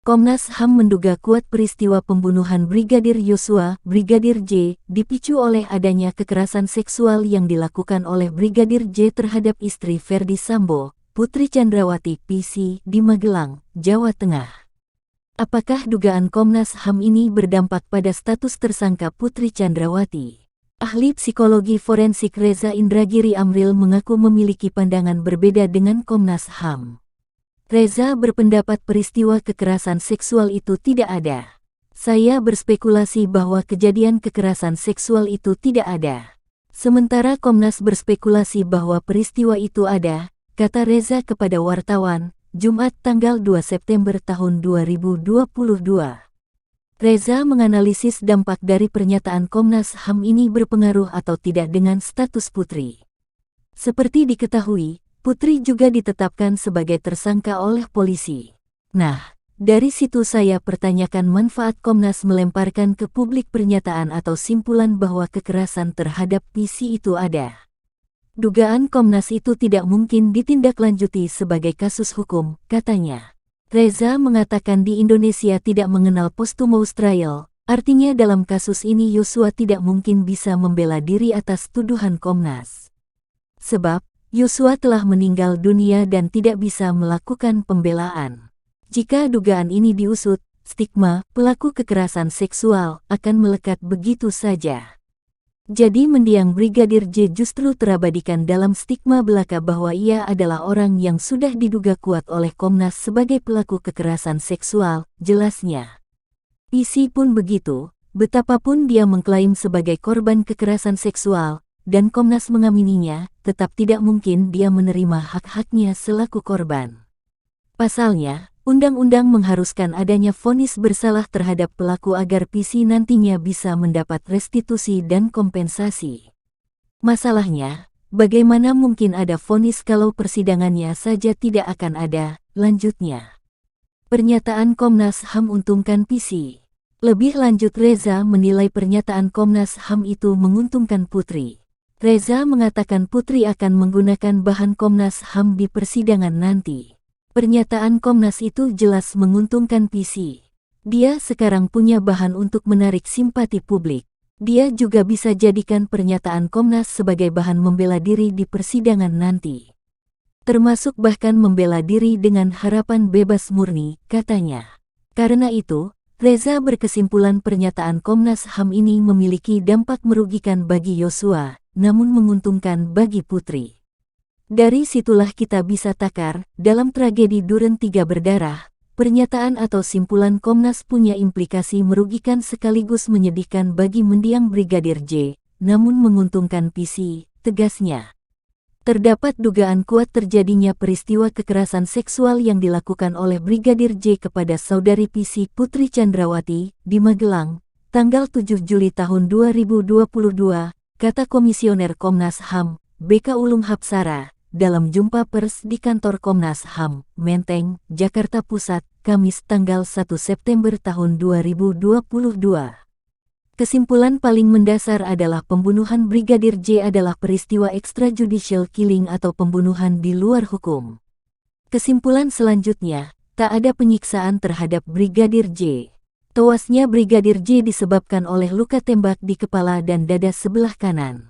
Komnas HAM menduga kuat peristiwa pembunuhan Brigadir Yosua, Brigadir J, dipicu oleh adanya kekerasan seksual yang dilakukan oleh Brigadir J terhadap istri Ferdi Sambo, Putri Chandrawati PC, di Magelang, Jawa Tengah. Apakah dugaan Komnas HAM ini berdampak pada status tersangka Putri Chandrawati? Ahli psikologi forensik Reza Indragiri Amril mengaku memiliki pandangan berbeda dengan Komnas HAM. Reza berpendapat peristiwa kekerasan seksual itu tidak ada. Saya berspekulasi bahwa kejadian kekerasan seksual itu tidak ada. Sementara Komnas berspekulasi bahwa peristiwa itu ada, kata Reza kepada wartawan, Jumat tanggal 2 September tahun 2022. Reza menganalisis dampak dari pernyataan Komnas HAM ini berpengaruh atau tidak dengan status Putri. Seperti diketahui, Putri juga ditetapkan sebagai tersangka oleh polisi. Nah, dari situ saya pertanyakan manfaat Komnas melemparkan ke publik pernyataan atau simpulan bahwa kekerasan terhadap PC itu ada. Dugaan Komnas itu tidak mungkin ditindaklanjuti sebagai kasus hukum, katanya. Reza mengatakan di Indonesia tidak mengenal posthumous trial, artinya dalam kasus ini Yosua tidak mungkin bisa membela diri atas tuduhan Komnas. Sebab, Yosua telah meninggal dunia dan tidak bisa melakukan pembelaan. Jika dugaan ini diusut, stigma pelaku kekerasan seksual akan melekat begitu saja. Jadi mendiang Brigadir J justru terabadikan dalam stigma belaka bahwa ia adalah orang yang sudah diduga kuat oleh Komnas sebagai pelaku kekerasan seksual, jelasnya. PC pun begitu, betapapun dia mengklaim sebagai korban kekerasan seksual, dan Komnas mengamininya, tetap tidak mungkin dia menerima hak-haknya selaku korban. Pasalnya, undang-undang mengharuskan adanya vonis bersalah terhadap pelaku agar PC nantinya bisa mendapat restitusi dan kompensasi. Masalahnya, bagaimana mungkin ada vonis kalau persidangannya saja tidak akan ada, lanjutnya. Pernyataan Komnas HAM untungkan PC. Lebih lanjut Reza menilai pernyataan Komnas HAM itu menguntungkan Putri. Reza mengatakan Putri akan menggunakan bahan Komnas HAM di persidangan nanti. Pernyataan Komnas itu jelas menguntungkan PC. Dia sekarang punya bahan untuk menarik simpati publik. Dia juga bisa jadikan pernyataan Komnas sebagai bahan membela diri di persidangan nanti. Termasuk bahkan membela diri dengan harapan bebas murni, katanya. Karena itu, Reza berkesimpulan pernyataan Komnas HAM ini memiliki dampak merugikan bagi Yosua, namun menguntungkan bagi Putri. Dari situlah kita bisa takar, dalam tragedi Duren 3 berdarah, pernyataan atau simpulan Komnas punya implikasi merugikan sekaligus menyedihkan bagi mendiang Brigadir J, namun menguntungkan PC, tegasnya. Terdapat dugaan kuat terjadinya peristiwa kekerasan seksual yang dilakukan oleh Brigadir J kepada saudari PC Putri Chandrawati, di Magelang, tanggal 7 Juli tahun 2022, kata Komisioner Komnas HAM, BK Ulum Hapsara, dalam jumpa pers di kantor Komnas HAM, Menteng, Jakarta Pusat, Kamis tanggal 1 September tahun 2022. Kesimpulan paling mendasar adalah pembunuhan Brigadir J adalah peristiwa extrajudicial killing atau pembunuhan di luar hukum. Kesimpulan selanjutnya, tak ada penyiksaan terhadap Brigadir J. Tewasnya Brigadir J disebabkan oleh luka tembak di kepala dan dada sebelah kanan.